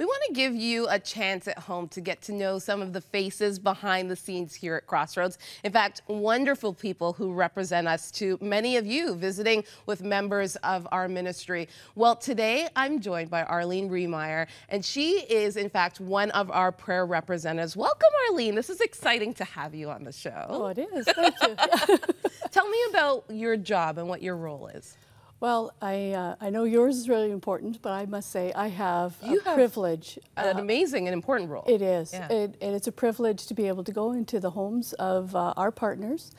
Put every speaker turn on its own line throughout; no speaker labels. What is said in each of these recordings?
We want to give you a chance at home to get to know some of the faces behind the scenes here at Crossroads. In fact, wonderful people who represent us to many of you visiting with members of our ministry. Well, today I'm joined by Arlene Reemeyer, and she is, in fact, one of our prayer representatives. Welcome, Arlene. This is exciting to have you on the show.
Oh, it is. Thank you.
Tell me about your job and what your role is.
Well, I know yours is really important, but I must say I have a privilege.
An amazing and important role.
It is.
Yeah.
And it's a privilege to be able to go into the homes of our partners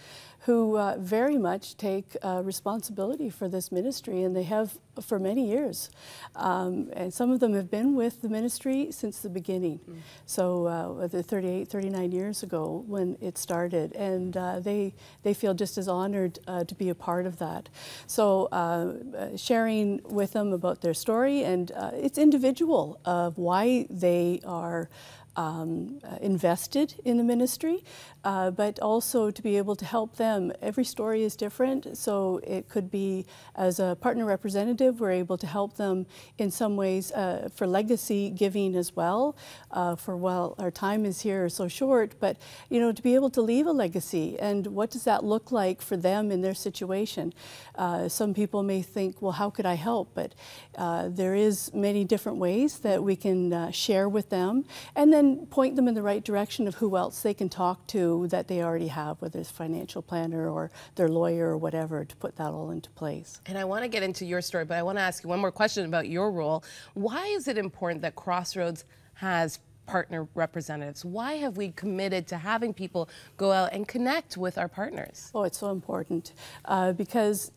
who very much take responsibility for this ministry, and they have for many years. And some of them have been with the ministry since the beginning. So 38, 39 years ago when it started, and they feel just as honored to be a part of that. So sharing with them about their story, and it's individual of why they are invested in the ministry, but also to be able to help them. Every story is different, so it could be, as a partner representative, we're able to help them in some ways for legacy giving as well, for while our time is here so short, but to be able to leave a legacy, and what does that look like for them in their situation. Some people may think, well, how could I help? But there is many different ways that we can share with them, and then point them in the right direction of who else they can talk to that they already have, whether it's a financial planner or their lawyer or whatever, to put that all into place.
And I want to get into your story, but I want to ask you one more question about your role. Why is it important that Crossroads has partner representatives? Why have we committed to having people go out and connect with our partners?
Oh, it's so important because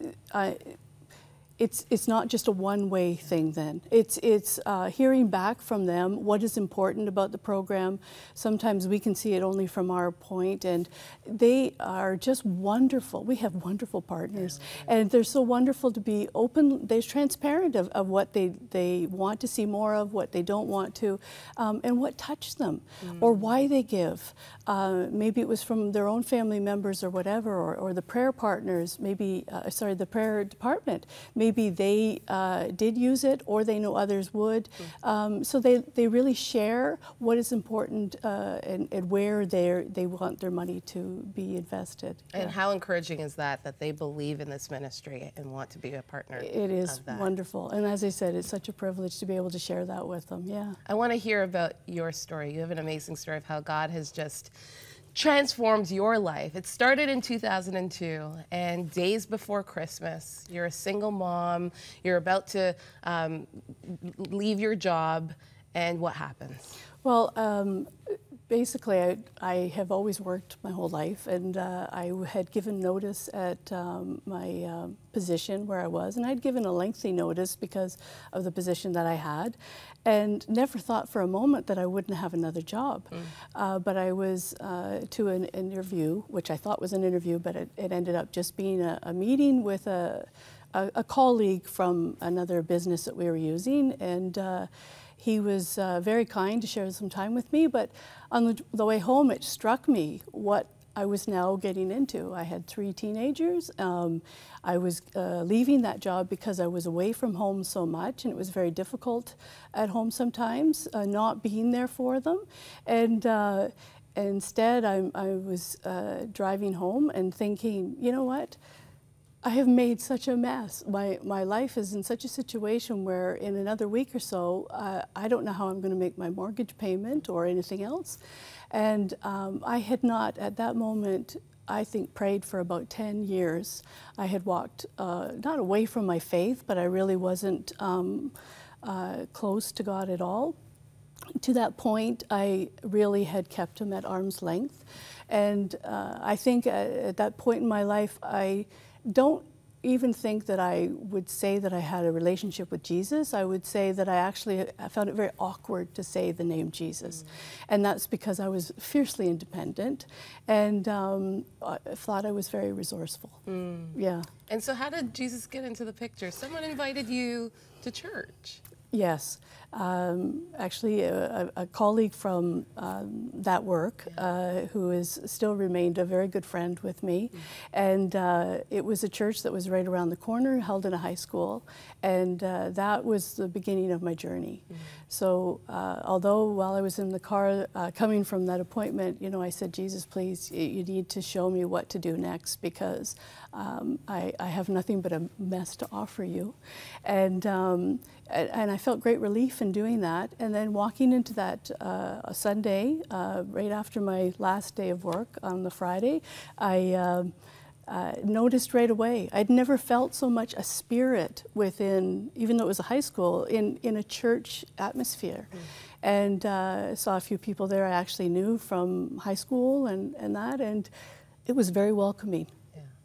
it's not just a one-way thing then. It's hearing back from them what is important about the program. Sometimes we can see it only from our point, and they are just wonderful. We have wonderful partners, and they're so wonderful to be open. They're transparent of what they want to see more of, what they don't want to, and what touched them, or why they give. Maybe it was from their own family members or whatever, or the prayer partners, maybe, sorry, the prayer department. Maybe they did use it, or they know others would. So they really share what is important and where they want their money to be invested.
And how encouraging is that they believe in this ministry and want to be a partner?
It is wonderful. And as I said, it's such a privilege to be able to share that with them. Yeah. I
want to hear about your story. You have an amazing story of how God has just transformed your life. It started in 2002, and days before Christmas, you're a single mom, you're about to leave your job, and what happens? Well,
basically, I have always worked my whole life, and I had given notice at my position where I was, and I'd given a lengthy notice because of the position that I had, and never thought for a moment that I wouldn't have another job. But I was to an interview, which I thought was an interview, but it ended up just being a meeting with a colleague from another business that we were using, and he was very kind to share some time with me, but on the way home it struck me what I was now getting into. I had 3 teenagers. I was leaving that job because I was away from home so much, and it was very difficult at home sometimes, not being there for them. And instead I was driving home and thinking, you know what? I have made such a mess. My life is in such a situation where in another week or so, I don't know how I'm going to make my mortgage payment or anything else. And I had not, at that moment, I think, prayed for about 10 years. I had walked, not away from my faith, but I really wasn't close to God at all. To that point, I really had kept him at arm's length. And I think at that point in my life, I don't even think that I would say that I had a relationship with Jesus. I would say that I found it very awkward to say the name Jesus. And that's because I was fiercely independent and I thought I was very resourceful. Yeah.
And so how did Jesus get into the picture? Someone invited you to church.
Yes. Actually, a colleague from that work who has still remained a very good friend with me. And it was a church that was right around the corner, held in a high school. And that was the beginning of my journey. So although while I was in the car coming from that appointment, you know, I said, Jesus, please, you need to show me what to do next, because I have nothing but a mess to offer you. And I felt great relief in doing that. And then walking into that Sunday, right after my last day of work on the Friday, I noticed right away. I'd never felt so much a spirit within, even though it was a high school, in a church atmosphere. And saw a few people there I actually knew from high school and it was very welcoming.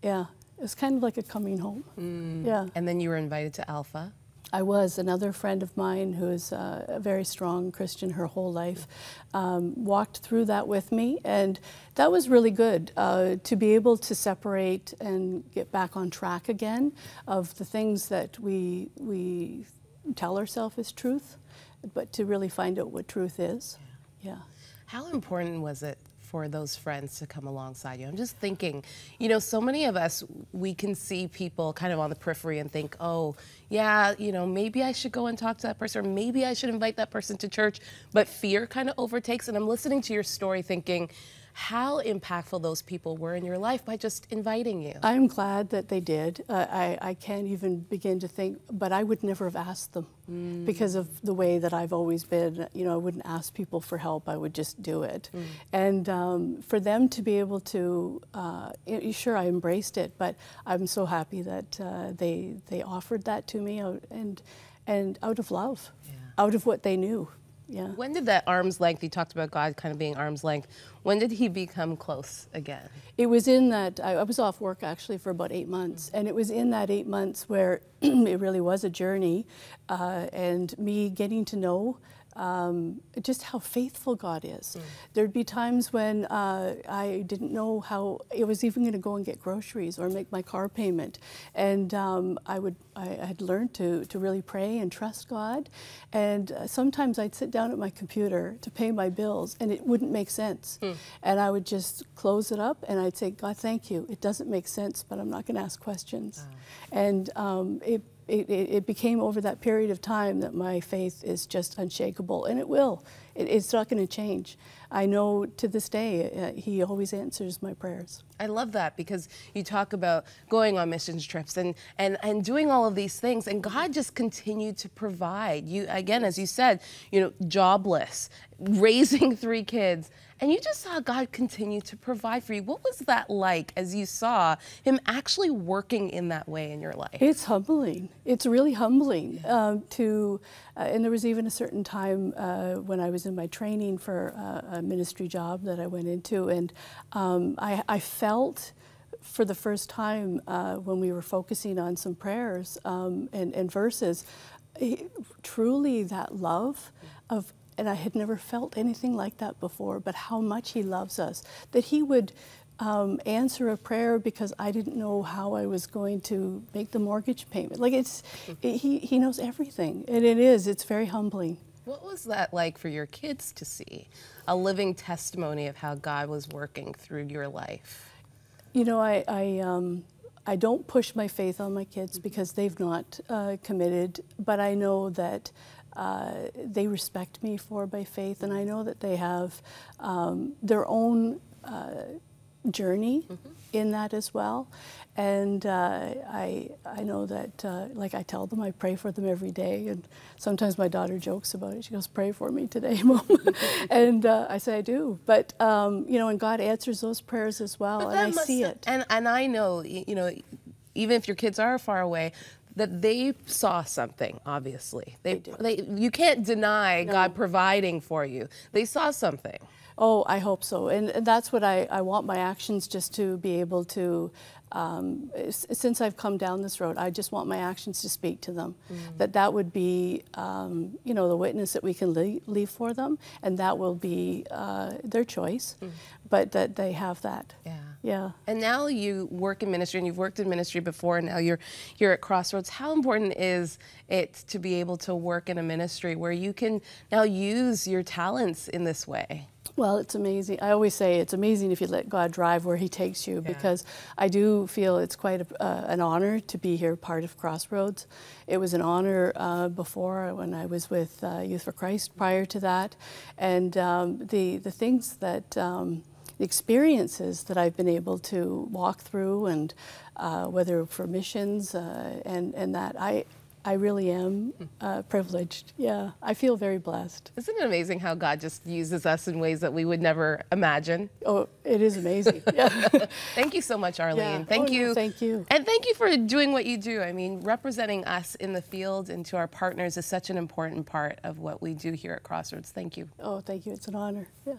Yeah. It was kind of like a coming home. Yeah.
And then you were invited to Alpha.
I was. Another friend of mine who's a very strong Christian her whole life walked through that with me, and that was really good to be able to separate and get back on track again of the things that we tell ourselves is truth, but to really find out what truth is. Yeah.
How important was it for those friends to come alongside you? I'm just thinking, you know, so many of us, we can see people kind of on the periphery and think, oh, yeah, you know, maybe I should go and talk to that person, or maybe I should invite that person to church, but fear kind of overtakes. And I'm listening to your story thinking how impactful those people were in your life by just inviting you.
I'm glad that they did. I can't even begin to think, but I would never have asked them because of the way that I've always been. You know, I wouldn't ask people for help, I would just do it. And for them to be able to, sure, I embraced it, but I'm so happy that they offered that to me and out of love, out of what they knew. Yeah.
When did that arm's length, you talked about God kind of being arm's length, when did he become close again?
It was in that, I was off work actually for about 8 months, and it was in that 8 months where it really was a journey, and me getting to know just how faithful God is. There'd be times when I didn't know how I was even going to go and get groceries or make my car payment, and I had learned to really pray and trust God, and sometimes I'd sit down at my computer to pay my bills and it wouldn't make sense, and I would just close it up and I'd say, God, thank you. It doesn't make sense, but I'm not going to ask questions. And it became over that period of time that my faith is just unshakable, and it will. It's not going to change. I know to this day, he always answers my prayers.
I love that, because you talk about going on missions trips and doing all of these things, and God just continued to provide. You, again, as you said, you know, jobless, raising 3 kids, and you just saw God continue to provide for you. What was that like as you saw him actually working in that way in your life?
It's humbling. It's really humbling and there was even a certain time when I was in my training for a ministry job that I went into, and I felt for the first time when we were focusing on some prayers and verses, truly that love of, and I had never felt anything like that before, but how much he loves us, that he would answer a prayer because I didn't know how I was going to make the mortgage payment. Like he knows everything, and it's very humbling.
What was that like for your kids to see? A living testimony of how God was working through your life.
You know, I don't push my faith on my kids because they've not committed, but I know that they respect me for my faith, and I know that they have their own journey in that as well. And I know that, like, I tell them I pray for them every day, and sometimes my daughter jokes about it. She goes, "Pray for me today, Mom." And I say I do, but you know, and God answers those prayers as well, and I see it.
And I know, you know, even if your kids are far away, that they saw something, obviously. You can't deny God providing for you. They saw something.
Oh, I hope so. And that's what I want my actions just to be able to, since I've come down this road, I just want my actions to speak to them. That would be, you know, the witness that we can leave for them, and that will be their choice, but that they have that.
Yeah.
Yeah.
And now you work in ministry, and you've worked in ministry before, and now you're here at Crossroads. How important is it to be able to work in a ministry where you can now use your talents in this way?
Well, it's amazing. I always say it's amazing if you let God drive where He takes you, because I do feel it's quite an honor to be here, part of Crossroads. It was an honor before, when I was with Youth for Christ prior to that, and the things that the experiences that I've been able to walk through, and whether for missions and that, I really am privileged. Yeah, I feel very blessed.
Isn't it amazing how God just uses us in ways that we would never imagine?
Oh, it is amazing. Yeah.
Thank you so much, Arlene.
Yeah.
Thank you.
No, thank you.
And thank you for doing what you do. I mean, representing us in the field and to our partners is such an important part of what we do here at Crossroads. Thank you.
Oh, thank you. It's an honor. Yeah.